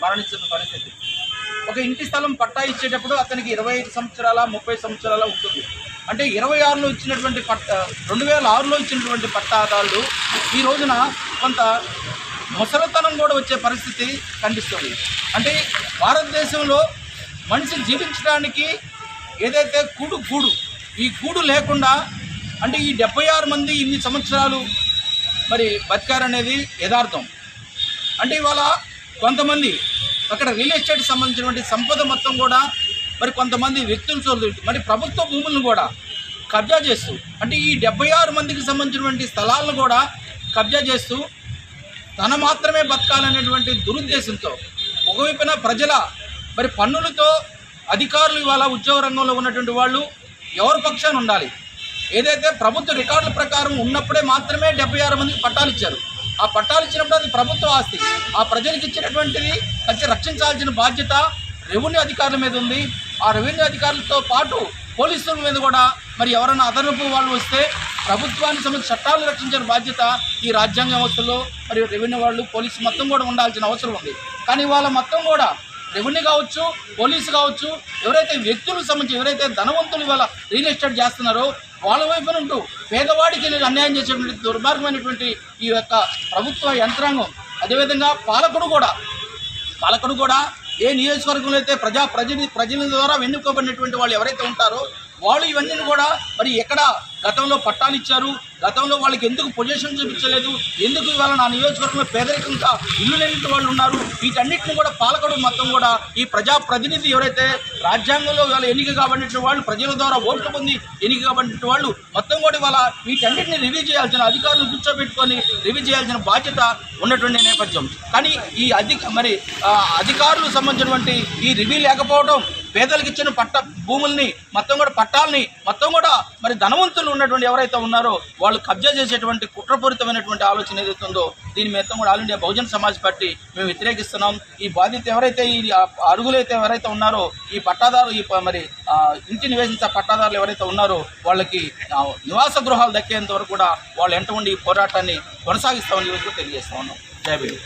మరణించిన పరిస్థితి. ఒక ఇంటి స్థలం పట్టా ఇచ్చేటప్పుడు అతనికి 25 సంవత్సరాల 30 సంవత్సరాల ఉంటుంది. అంటే 26లో ఇచ్చినటువంటి 2006లో ఇచ్చినటువంటి పట్టాదారులు ఈ రోజున కొంత ముసలితనం కూడా వచ్చే పరిస్థితి కనిపిస్తుంది. అంటే భారతదేశంలో మనిషి జీవించడానికి ఏదైతే గూడు ఈ గూడు లేకుండా అంటే ఈ 76 మంది ఇన్ని సంవత్సరాలు మరి బతికారనేది యథార్థం. అంటే ఇవాళ కొంతమంది అక్కడ రియల్ ఎస్టేట్ సంబంధించినటువంటి సంపద మొత్తం కూడా మరి కొంతమంది వ్యక్తులు మరి ప్రభుత్వ భూములను కూడా కబ్జా చేస్తూ అంటే ఈ 76 మందికి సంబంధించినటువంటి స్థలాలను కూడా కబ్జా చేస్తూ తన మాత్రమే బతకాలనేటువంటి దురుద్దేశంతో ఒకవైపున ప్రజల మరి పన్నులతో అధికారులు ఇవాళ ఉద్యోగ రంగంలో ఉన్నటువంటి వాళ్ళు ఎవరి పక్షాన ఉండాలి. ఏదైతే ప్రభుత్వ రికార్డుల ప్రకారం ఉన్నప్పుడే మాత్రమే 76 మందికి పట్టాలు ఇచ్చారు. ఆ పట్టాలు ఇచ్చినప్పుడు అది ప్రభుత్వ ఆస్తి. ఆ ప్రజలకు ఇచ్చినటువంటిది ఖచ్చితంగా రక్షించాల్సిన బాధ్యత రెవెన్యూ అధికారుల మీద ఉంది. ఆ రెవెన్యూ అధికారులతో పాటు పోలీసుల మీద కూడా మరి ఎవరైనా అదనపు వాళ్ళు వస్తే ప్రభుత్వానికి సంబంధించిన చట్టాలను రక్షించిన బాధ్యత ఈ రాజ్యాంగ వ్యవస్థలో మరి రెవెన్యూ వాళ్ళు పోలీసు మొత్తం కూడా ఉండాల్సిన అవసరం ఉంది. కానీ వాళ్ళ మొత్తం కూడా రెవెన్యూ కావచ్చు, పోలీసు కావచ్చు, ఎవరైతే వ్యక్తులకు సంబంధించి ఎవరైతే ధనవంతులు ఇవాళ రియల్ ఎస్టేట్ చేస్తున్నారో వాళ్ళ వైపున ఉంటూ పేదవాడికి అన్యాయం చేసేటువంటి దుర్మార్గమైనటువంటి ఈ యొక్క ప్రభుత్వ యంత్రాంగం, అదేవిధంగా పాలకుడు కూడా ఏ నియోజకవర్గంలో అయితే ప్రజల ద్వారా ఎన్నుకోబడినటువంటి వాళ్ళు ఎవరైతే ఉంటారో వాళ్ళు ఇవన్నీ కూడా మరి ఎక్కడ గతంలో పట్టాలు ఇచ్చారు, గతంలో వాళ్ళకి ఎందుకు పొజిషన్ చూపించలేదు, ఎందుకు ఇవాళ నా నియోజకవర్గంలో పేదరికంగా ఇల్లు లేని వాళ్ళు ఉన్నారు, వీటన్నిటిని కూడా పాలకుడు మొత్తం కూడా ఈ ప్రజాప్రతినిధి ఎవరైతే రాజ్యాంగంలో ఇవాళ ఎన్నిక కాబడిన వాళ్ళు ప్రజల ద్వారా ఓట్లు పొంది ఎన్నిక కాబడిన వాళ్ళు మొత్తం కూడా ఇవాళ వీటన్నిటిని రివ్యూ చేయాల్సిన అధికారులను కూర్చోబెట్టుకొని రివ్యూ చేయాల్సిన బాధ్యత ఉన్నటువంటి నేపథ్యం. కానీ ఈ అధికారులకు సంబంధించినటువంటి ఈ రివ్యూ లేకపోవడం పేదలకు ఇచ్చిన భూముల్ని మొత్తం కూడా పట్టాలని మొత్తం కూడా మరి ధనవంతులు ఉన్నటువంటి ఎవరైతే ఉన్నారో వాళ్ళు కబ్జా చేసేటువంటి కుట్రపూరితమైనటువంటి ఆలోచన ఏదైతే ఉందో దీని మొత్తం కూడా all India Bahujan Samaj party మేము వ్యతిరేకిస్తున్నాం. ఈ బాధిత ఎవరైతే ఈ అరుగులైతే ఎవరైతే ఉన్నారో ఈ పట్టాదారు మరి ఇంటి నివేశించే పట్టాదారులు ఎవరైతే ఉన్నారో వాళ్ళకి నివాస గృహాలు దక్కేంత వరకు కూడా వాళ్ళు వెంట ఉండి ఈ పోరాటాన్ని కొనసాగిస్తామని తెలియజేస్తా ఉన్నాం. జై భీమ్.